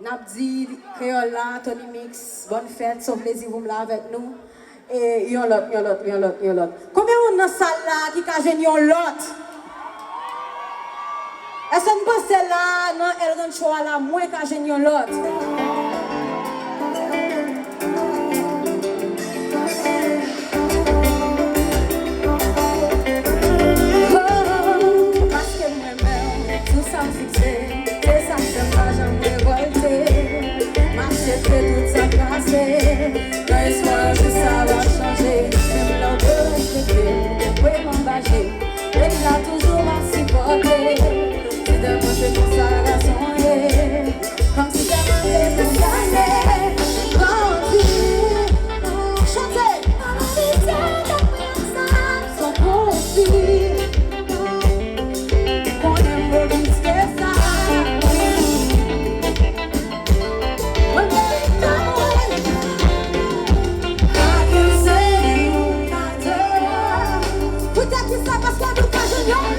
Nabdi, Créole là, Tony Mix, bonne fête, sauf plaisir vous me là avec nous. Et yon l'autre. Combien on dans la salle là qui a gagné yon l'autre? Est-ce que vous pensez là, non, elle donne choix là, moins qu'a gagné yon l'autre? Parce que moi-même, tout ça me fixe, c'est ça que je fais, j'en révolter. Marcher, tout ça cassé. Dans l'espoir que ça va changer. Même l'heure de respecter, oui, m'engager. Et il a toujours à s'y porter. C'est de moi, c'est pour ça la sonner. Comme si ça m'avait fait gagner. Grandir, chanter. Sans profit. Qu'on aime le risque ça. Peut-être que ça parce que nous pas génial.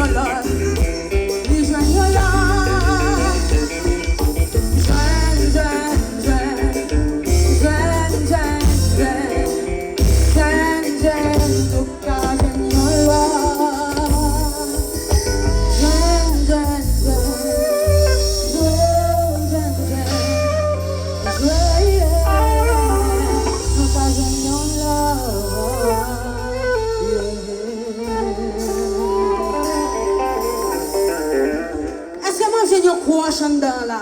your love. We join your love. Join, join, join. Join, join, join. Join, join. To God in your love. Join, join, join. Join, join, join. Join, to God in your love. Est-ce que moi j'ai une croix chandelle là?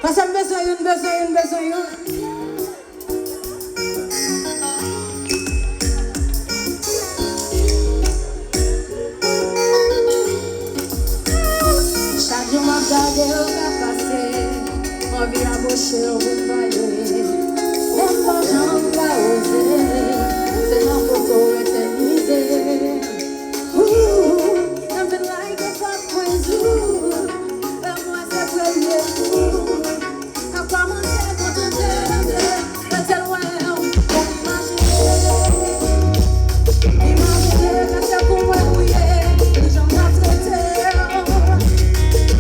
Parce que besoin. Chaque jour m'a gardé au cas passé, ma vie a bouché au bout de même pas j'en pas osé, c'est ma photo éternisée. Something like a fuck with you. Moi c'est premier coup. Quand commencer pour te dire, mais c'est loin, pour imaginer quand c'est pour moi mouiller, les gens m'ont traité.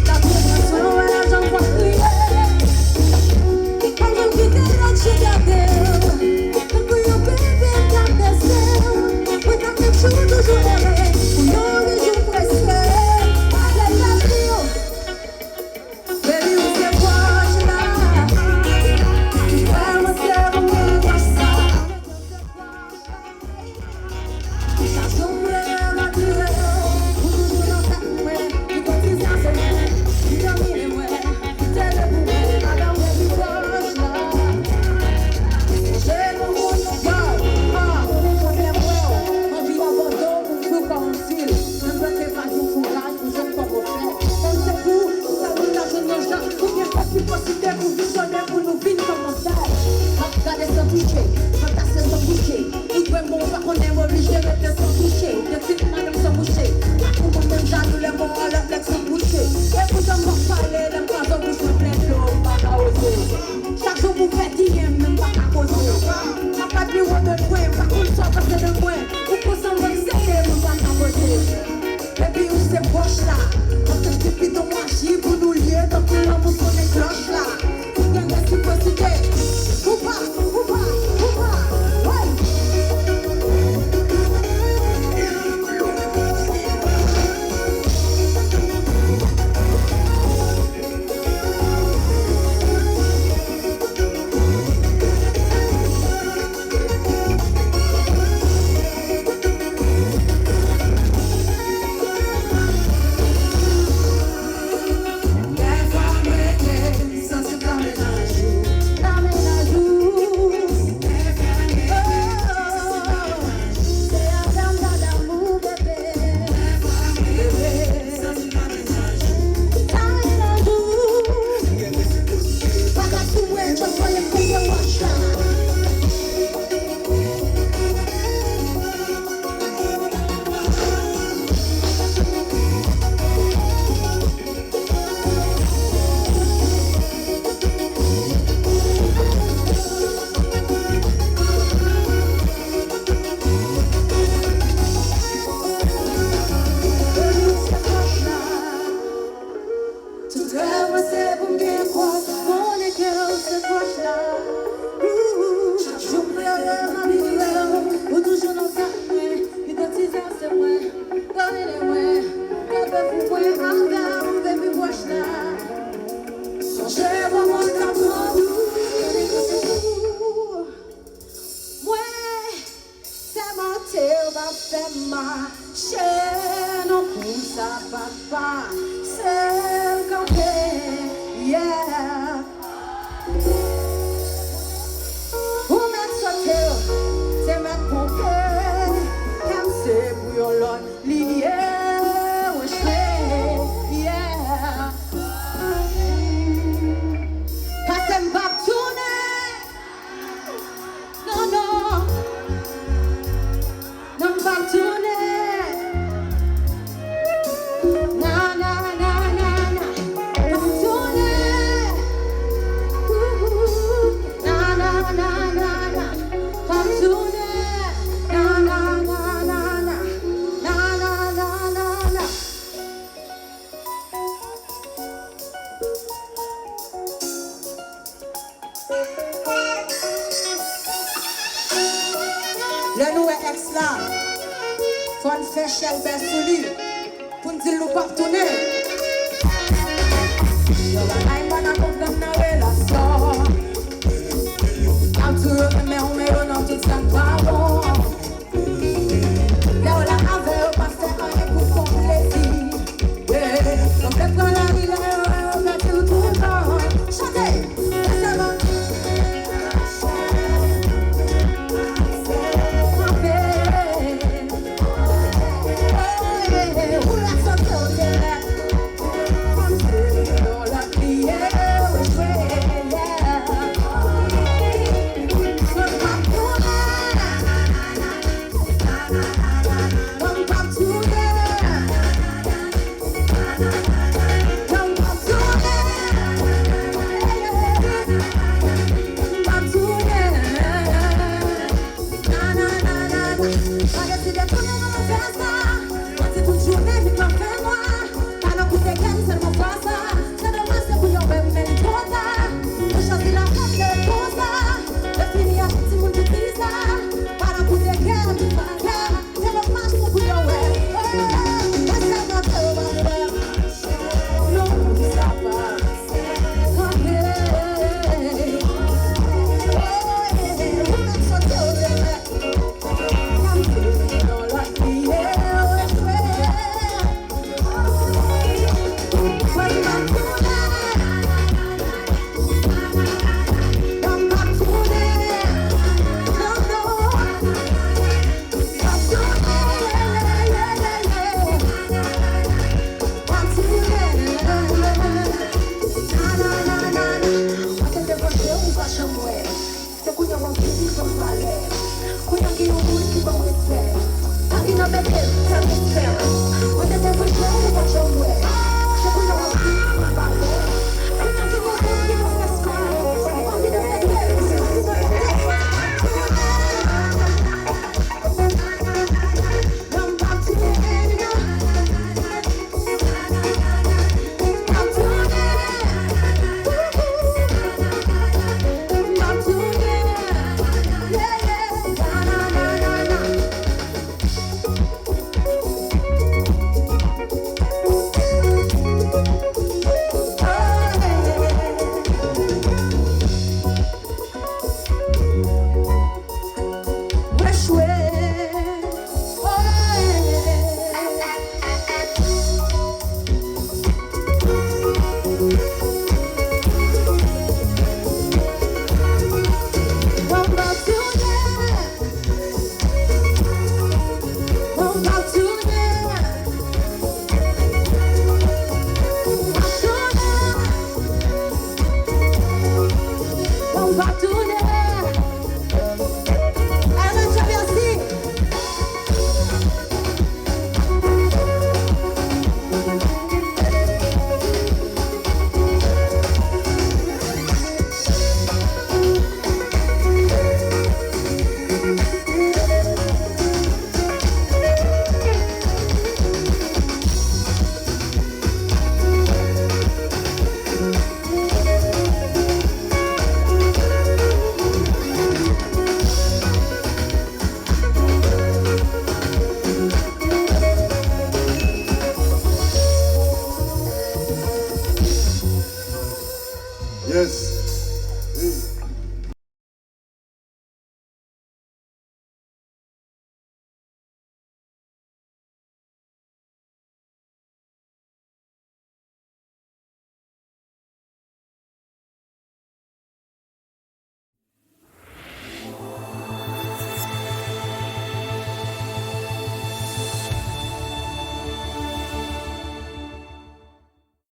La conversation et la jambe pour crier. Quand je quitte l'autre, j'ai gardé. Quand vous y bébé, gardez-le. Oui, t'as quelque chose toujours aimé. Na na na na Qu'on fait chèque ben sous lui. Pour nous dire nous pas retourner. Yo, la